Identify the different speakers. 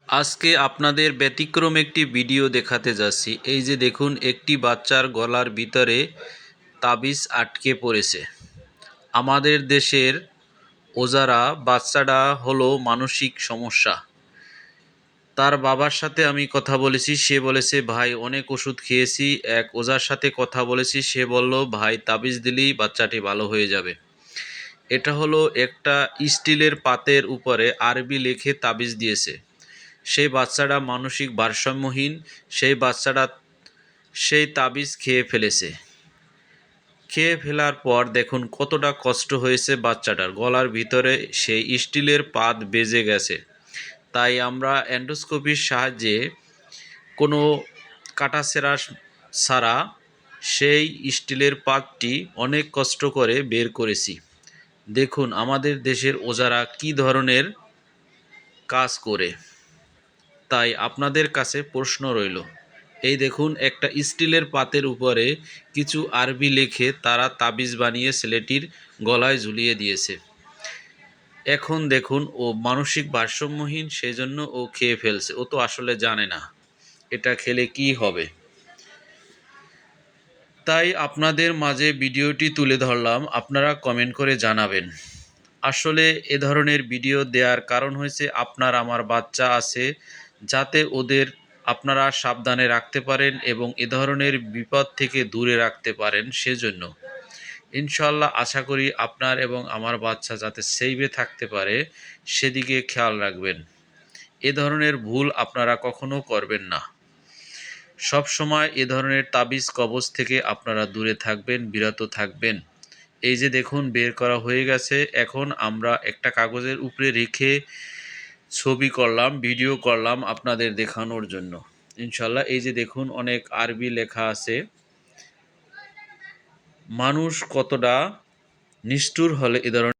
Speaker 1: আজকে আপনাদের ব্যতিক্রম একটি ভিডিও দেখাতে যাচ্ছি। এই যে দেখুন, একটি বাচ্চার গলার ভিতরে তাবিজ আটকে পড়েছে। আমাদের দেশের ওজারা বাচ্চাটা হলো মানসিক সমস্যা। তার বাবার সাথে আমি কথা বলেছি, সে বলেছে ভাই অনেক ওষুধ খেয়েছি। এক ওজার সাথে কথা বলেছি, সে বলল ভাই তাবিজ দিলেই বাচ্চাটি ভালো হয়ে যাবে। এটা হলো একটা স্টিলের পাতের উপরে আরবি লিখে তাবিজ দিয়েছে। সেই বাচ্চাটা মানসিক ভারসাম্যহীন। সেই বাচ্চাটা সেই তাবিজ খেয়ে ফেলেছে। খেয়ে ফেলার পর দেখুন কতটা কষ্ট হয়েছে বাচ্চাটার। গলার ভিতরে সেই স্টিলের পাত বেজে গেছে। তাই আমরা এন্ডোস্কোপির সাহায্যে কোনো কাটাছেঁড়া ছাড়া সেই স্টিলের পাতটি অনেক কষ্ট করে বের করেছি। দেখুন আমাদের দেশের ওজারা কী ধরনের কাজ করে। তাই আপনাদের কাছে প্রশ্ন রইল, এই দেখুন একটা স্টিলের পাতের উপরে কিছু আরবি লিখে তারা তাবিজ বানিয়ে ছেলেটির গলায় ঝুলিয়ে দিয়েছে। এখন দেখুন ও মানসিক ভারসাম্যহীন, সেজন্য ও খেয়ে ফেলছে। ও তো আসলে জানে না এটা খেলে কি হবে। তাই আপনাদের মাঝে ভিডিওটি তুলে ধরলাম, আপনারা কমেন্ট করে জানাবেন। আসলে এ ধরনের ভিডিও দেওয়ার কারণ হয়েছে আপনার আমার বাচ্চা আছে, যাতে ওদের আপনারা সাবধানে রাখতে পারেন এবং এ ধরনের বিপদ থেকে দূরে রাখতে পারেন। সেজন্য ইনশাল্লাহ আশা করি আপনার এবং আমার বাচ্চা যাতে সেভে থাকতে পারে সেদিকে খেয়াল রাখবেন। এ ধরনের ভুল আপনারা কখনো করবেন না। সব সময় এ ধরনের তাবিজ কবজ থেকে আপনারা দূরে থাকবেন, বিরত থাকবেন। এই যে দেখুন বের করা হয়ে গেছে। এখন আমরা একটা কাগজের উপরে রেখে ছবি করলাম, ভিডিও করলাম আপনাদের দেখানোর জন্য। ইনশাল্লাহ এই যে দেখুন অনেক আরবি লেখা আছে। মানুষ কতটা নিষ্ঠুর হলে এ ধরনের